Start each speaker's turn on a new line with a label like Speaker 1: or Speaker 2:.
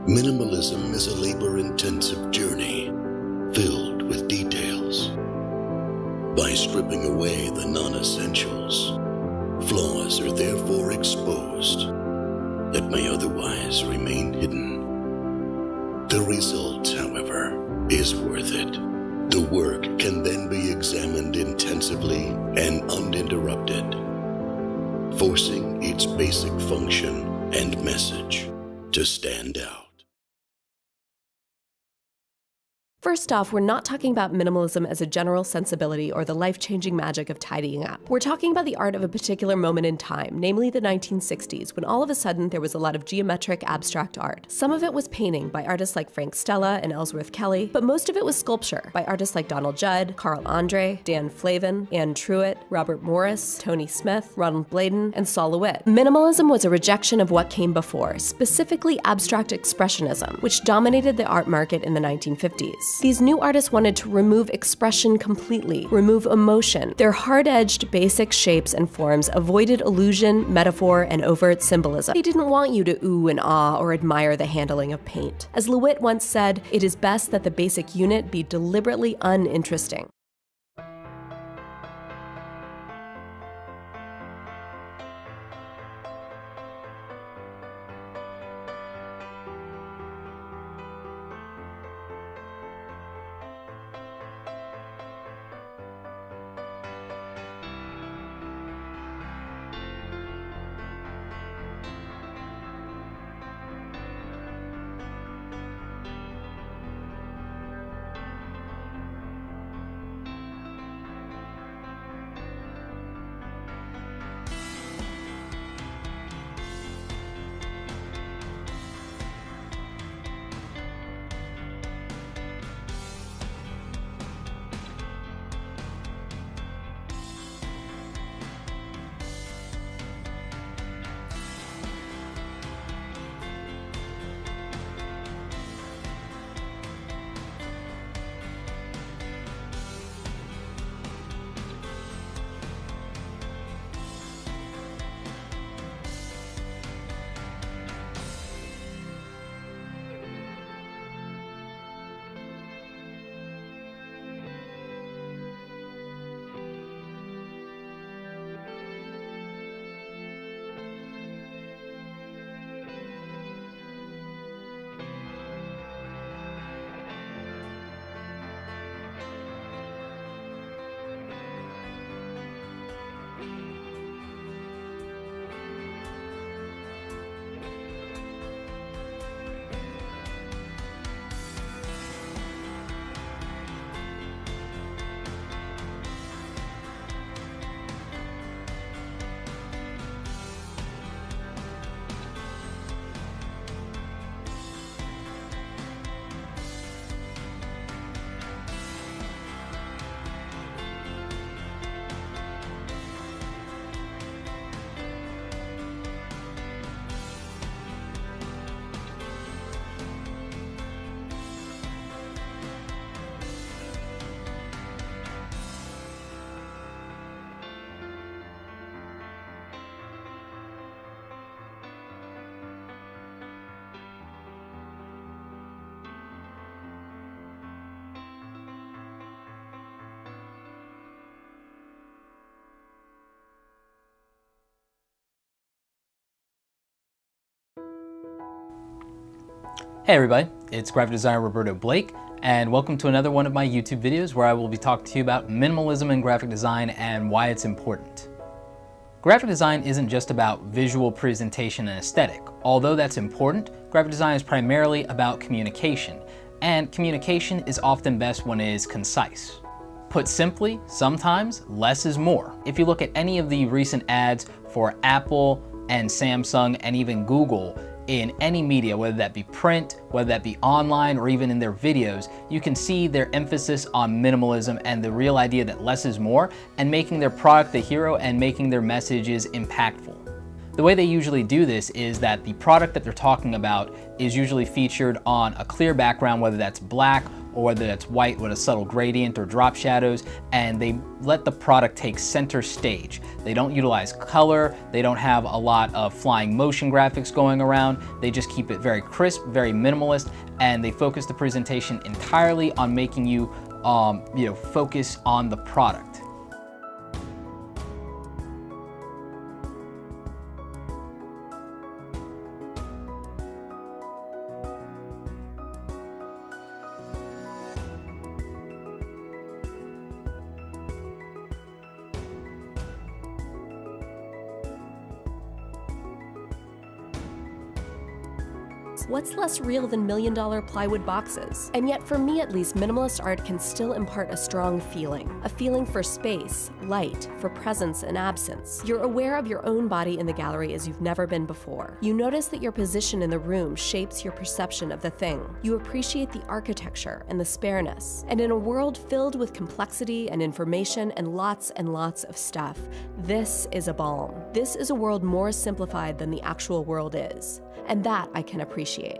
Speaker 1: Minimalism is a labor-intensive journey filled with details. By stripping away the non-essentials, flaws are therefore exposed that may otherwise remain hidden. The result, however, is worth it. The work can then be examined intensively and uninterrupted, forcing its basic function and message to stand out.
Speaker 2: First off, we're not talking about minimalism as a general sensibility or the life-changing magic of tidying up. We're talking about the art of a particular moment in time, namely the 1960s, when all of a sudden there was a lot of geometric abstract art. Some of it was painting by artists like Frank Stella and Ellsworth Kelly, but most of it was sculpture by artists like Donald Judd, Carl Andre, Dan Flavin, Anne Truitt, Robert Morris, Tony Smith, Ronald Bladen, and Sol LeWitt. Minimalism was a rejection of what came before, specifically abstract expressionism, which dominated the art market in the 1950s. These new artists wanted to remove expression completely, remove emotion. Their hard-edged, basic shapes and forms avoided illusion, metaphor, and overt symbolism. They didn't want you to ooh and ah or admire the handling of paint. As LeWitt once said, it is best that the basic unit be deliberately uninteresting.
Speaker 3: Hey everybody, it's graphic designer Roberto Blake, and welcome to another one of my YouTube videos where I will be talking to you about minimalism in graphic design and why it's important. Graphic design isn't just about visual presentation and aesthetic. Although that's important, graphic design is primarily about communication, and communication is often best when it is concise. Put simply, sometimes less is more. If you look at any of the recent ads for Apple and Samsung and even Google, in any media, whether that be print, whether that be online, or even in their videos, you can see their emphasis on minimalism and the real idea that less is more, and making their product the hero and making their messages impactful. The way they usually do this is that the product that they're talking about is usually featured on a clear background, whether that's black or whether that's white with a subtle gradient or drop shadows, and they let the product take center stage. They don't utilize color, they don't have a lot of flying motion graphics going around, they just keep it very crisp, very minimalist, and they focus the presentation entirely on making you, focus on the product.
Speaker 2: What's less real than million-dollar plywood boxes? And yet, for me at least, minimalist art can still impart a strong feeling. A feeling for space, light, for presence and absence. You're aware of your own body in the gallery as you've never been before. You notice that your position in the room shapes your perception of the thing. You appreciate the architecture and the spareness. And in a world filled with complexity and information and lots of stuff, this is a balm. This is a world more simplified than the actual world is. And that I can appreciate.